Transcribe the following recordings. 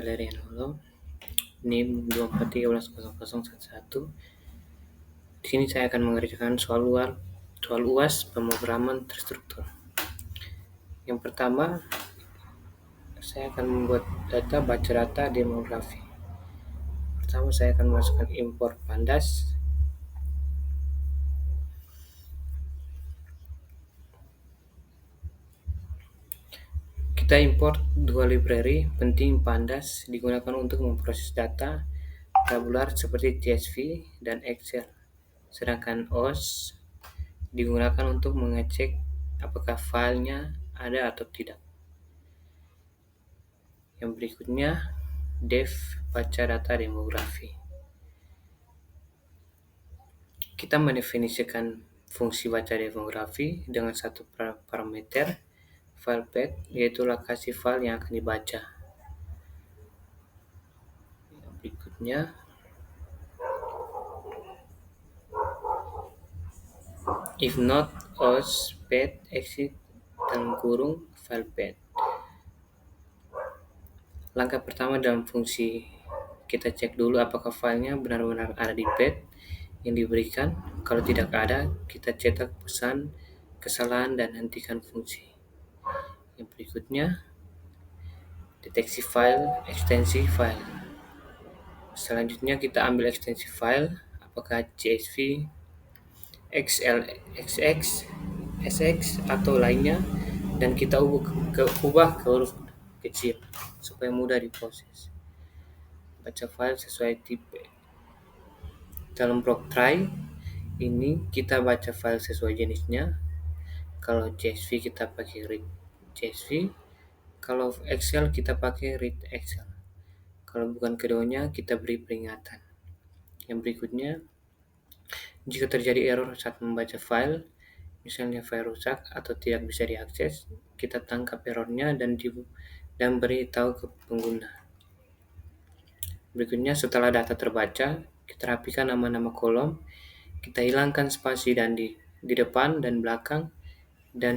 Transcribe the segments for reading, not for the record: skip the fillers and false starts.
Valerian Holo, NIM 243111111. Di sini saya akan mengerjakan soal UAS pemrograman terstruktur. Yang pertama, saya akan membuat baca data demografi. Pertama, saya akan masukkan import pandas. Kita import dua library penting pandas digunakan untuk memproses data tabular seperti CSV dan Excel. Sedangkan OS digunakan untuk mengecek apakah filenya ada atau tidak. Yang berikutnya, def baca data demografi. Kita mendefinisikan fungsi baca demografi dengan satu parameter file path, yaitu lokasi file yang akan dibaca. Yang berikutnya, if not os path exit file path. Langkah pertama dalam fungsi, kita cek dulu apakah filenya benar-benar ada di path yang diberikan. Kalau tidak ada, kita cetak pesan kesalahan dan hentikan fungsi. Yang berikutnya, deteksi file, ekstensi file. Selanjutnya kita ambil ekstensi file, apakah CSV, XLXX, SX atau lainnya, dan kita ubah ke huruf kecil supaya mudah diproses. Baca file sesuai tipe. Dalam blok try ini kita baca file sesuai jenisnya. Kalau CSV kita pakai read CSV, kalau Excel kita pakai read Excel. Kalau bukan keduanya kita beri peringatan. Yang berikutnya, jika terjadi error saat membaca file, misalnya file rusak atau tidak bisa diakses, kita tangkap errornya dan beritahu ke pengguna. Berikutnya, setelah data terbaca, kita rapikan nama-nama kolom, kita hilangkan spasi dan di depan dan belakang, dan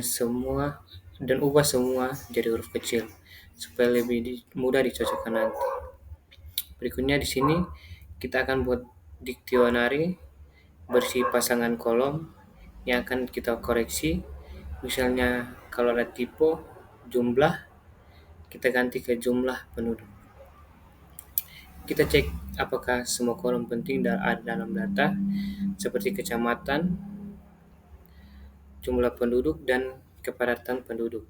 ubah semua jadi huruf kecil supaya lebih mudah dicocokkan nanti. Berikutnya di sini kita akan buat dictionary bersih pasangan kolom yang akan kita koreksi. Misalnya kalau ada tipe jumlah, kita ganti ke jumlah penduduk. Kita cek apakah semua kolom penting ada dalam data seperti kecamatan, jumlah penduduk, dan kepadatan penduduk.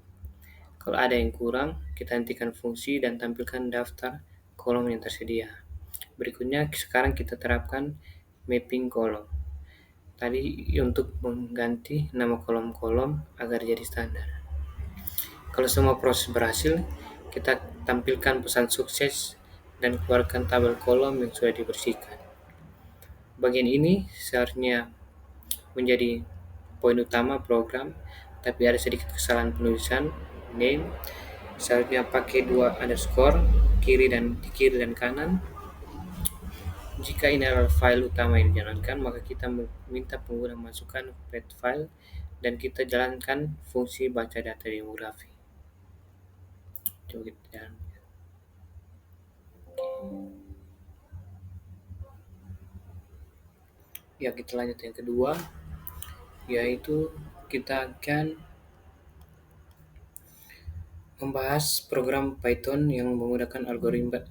Kalau ada yang kurang, kita hentikan fungsi dan tampilkan daftar kolom yang tersedia. Berikutnya, sekarang kita terapkan mapping kolom. Tadi untuk mengganti nama kolom-kolom agar jadi standar. Kalau semua proses berhasil, kita tampilkan pesan sukses dan keluarkan tabel kolom yang sudah dibersihkan. Bagian ini seharusnya menjadi poin utama program, tapi ada sedikit kesalahan penulisan. Name seharusnya pakai 2 underscore kiri dan kanan. Jika ini adalah file utama yang dijalankan, maka kita minta pengguna masukkan path file dan kita jalankan fungsi baca data demografi. Coba kita jalankan. Ya, kita lanjut yang kedua, yaitu kita akan membahas program Python yang menggunakan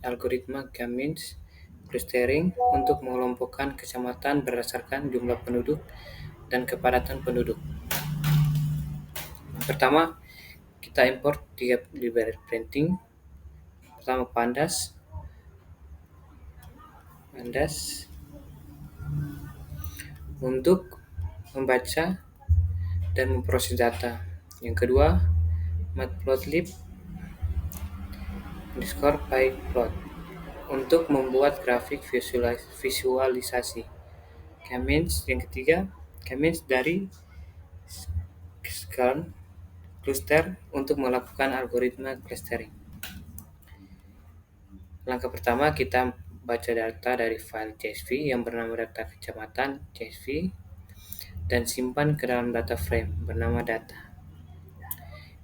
algoritma K-means clustering untuk mengelompokkan kecamatan berdasarkan jumlah penduduk dan kepadatan penduduk. Pertama, kita import 3 library printing. Pertama pandas untuk membaca dan memproses data. Yang kedua, matplotlib _pyplot untuk membuat grafik visualisasi. K-means yang ketiga, K-means dari scan cluster untuk melakukan algoritma clustering. Langkah pertama, kita baca data dari file CSV yang bernama data kecamatan CSV dan simpan ke dalam data frame bernama data.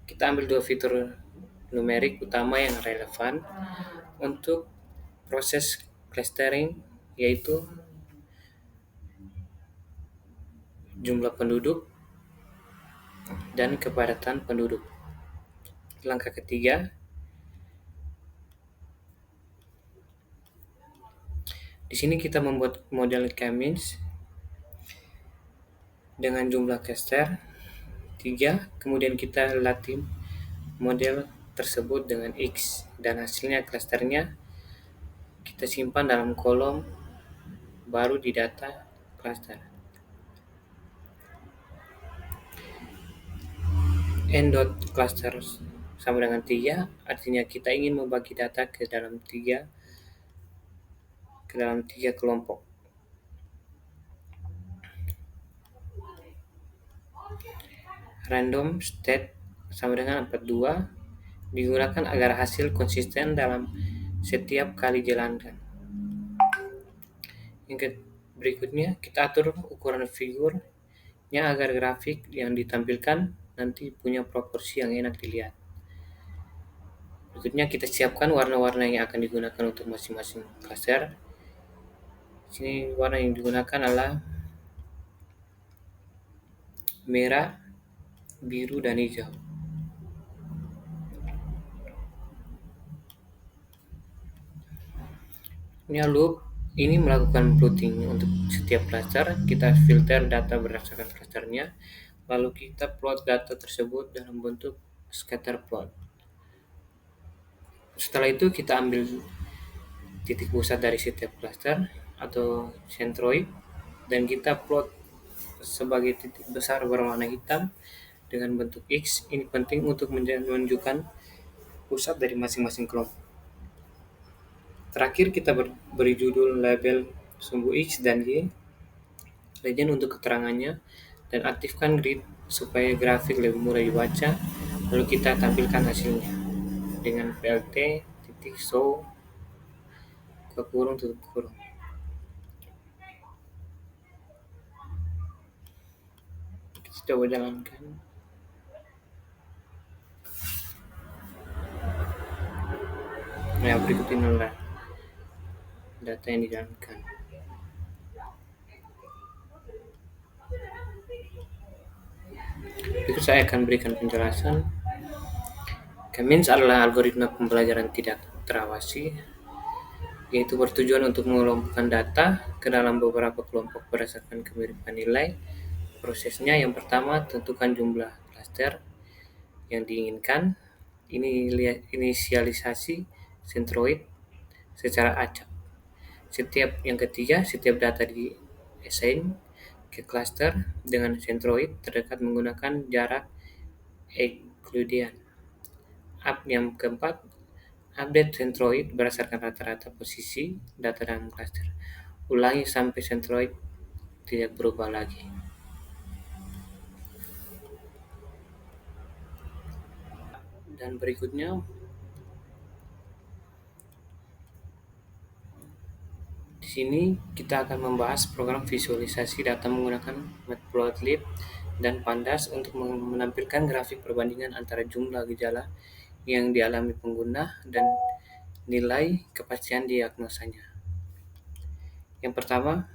Kita ambil 2 fitur numerik utama yang relevan. untuk proses clustering, yaitu jumlah penduduk dan kepadatan penduduk. Langkah ketiga, di sini kita membuat model K-means dengan jumlah cluster 3, kemudian kita latih model tersebut dengan X, dan hasilnya klasternya kita simpan dalam kolom baru di data cluster. N.cluster sama dengan 3, artinya kita ingin membagi data ke dalam tiga kelompok. Random state sama dengan 42 digunakan agar hasil konsisten dalam setiap kali jalankan. Yang berikutnya, kita atur ukuran figurnya agar grafik yang ditampilkan nanti punya proporsi yang enak dilihat. Berikutnya, kita siapkan warna-warna yang akan digunakan untuk masing-masing cluster. Di sini warna yang digunakan adalah merah, biru, dan hijau. Loop ini melakukan plotting untuk setiap cluster. Kita filter data berdasarkan clusternya, lalu kita plot data tersebut dalam bentuk scatter plot. Setelah itu kita ambil titik pusat dari setiap cluster atau centroid, dan kita plot sebagai titik besar berwarna hitam dengan bentuk X. Ini penting untuk menunjukkan pusat dari masing-masing kelompok. Terakhir, kita beri judul label sumbu X dan Y, legend untuk keterangannya, dan aktifkan grid supaya grafik lebih mudah dibaca. Lalu kita tampilkan hasilnya dengan plt titik show ke kurung tutup kurung. Kita coba jalankan. Nah, berikut inilah data yang dijalankan. Berikut saya akan berikan penjelasan. K-means adalah algoritma pembelajaran tidak terawasi, yaitu bertujuan untuk mengelompokkan data ke dalam beberapa kelompok berdasarkan kemiripan nilai. Prosesnya yang pertama, tentukan jumlah cluster yang diinginkan. Ini inisialisasi centroid secara acak. Yang ketiga, setiap data di assign ke cluster dengan centroid terdekat menggunakan jarak Euclidean. Yang keempat, update centroid berdasarkan rata-rata posisi data dalam cluster. Ulangi sampai centroid tidak berubah lagi. Dan berikutnya, di sini kita akan membahas program visualisasi data menggunakan Matplotlib dan Pandas untuk menampilkan grafik perbandingan antara jumlah gejala yang dialami pengguna dan nilai kepastian diagnosanya. Yang pertama,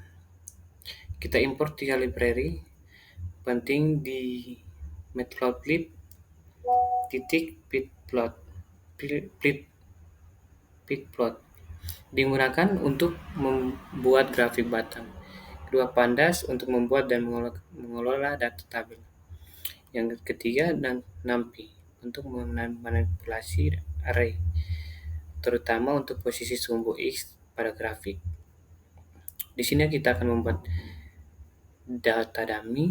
kita import 3 library penting di Matplotlib .pitplot digunakan untuk membuat grafik batang. Kedua, Pandas untuk membuat dan mengelola data tabel. Yang ketiga, NumPy untuk memanipulasi array, terutama untuk posisi sumbu X pada grafik. Di sini kita akan membuat data dummy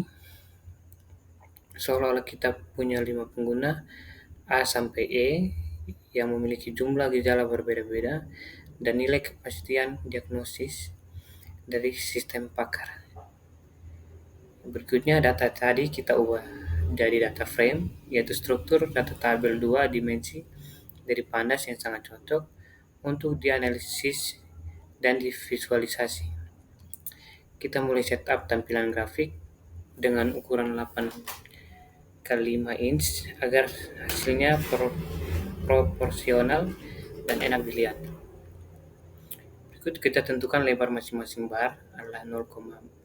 seolah-olah kita punya 5 pengguna A sampai E yang memiliki jumlah gejala berbeda-beda dan nilai kepastian diagnosis dari sistem pakar. Berikutnya, data tadi kita ubah jadi data frame, yaitu struktur data tabel 2 dimensi dari Pandas yang sangat cocok untuk dianalisis dan divisualisasi. Kita mulai setup tampilan grafik dengan ukuran 8x5 inch agar hasilnya proporsional dan enak dilihat. Berikut kita tentukan lebar masing-masing bar adalah 0,0.4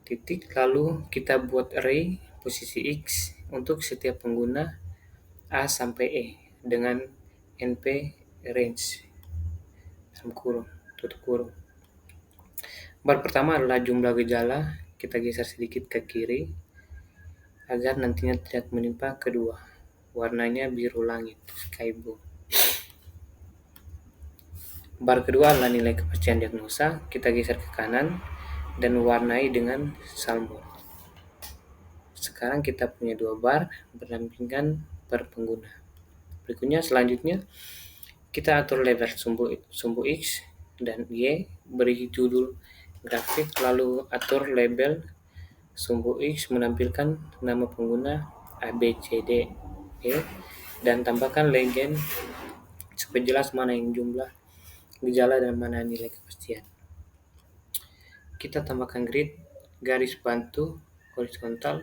titik, lalu kita buat array posisi X untuk setiap pengguna A sampai E dengan NP range dalam kurung, tutup kurung. Bar pertama adalah jumlah gejala, kita geser sedikit ke kiri agar nantinya tidak menimpa kedua. Warnanya biru langit, sky blue. Bar kedua adalah nilai kepastian diagnosa, kita geser ke kanan dan warnai dengan salmon. Sekarang kita punya dua bar berdampingan per pengguna. Berikutnya selanjutnya kita atur lebar sumbu X dan Y, beri judul grafik, lalu atur label sumbu X menampilkan nama pengguna A, B, C, D, E, dan tambahkan legend supaya jelas mana yang jumlah gejala dan mana nilai kepastian. Kita tambahkan grid, garis bantu horizontal,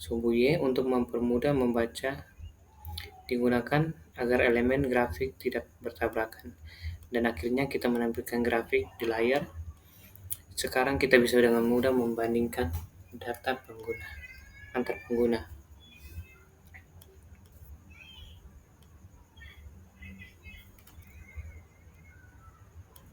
sumbu Y untuk mempermudah membaca, digunakan agar elemen grafik tidak bertabrakan. Dan akhirnya kita menampilkan grafik di layar. Sekarang kita bisa dengan mudah membandingkan data pengguna antar pengguna.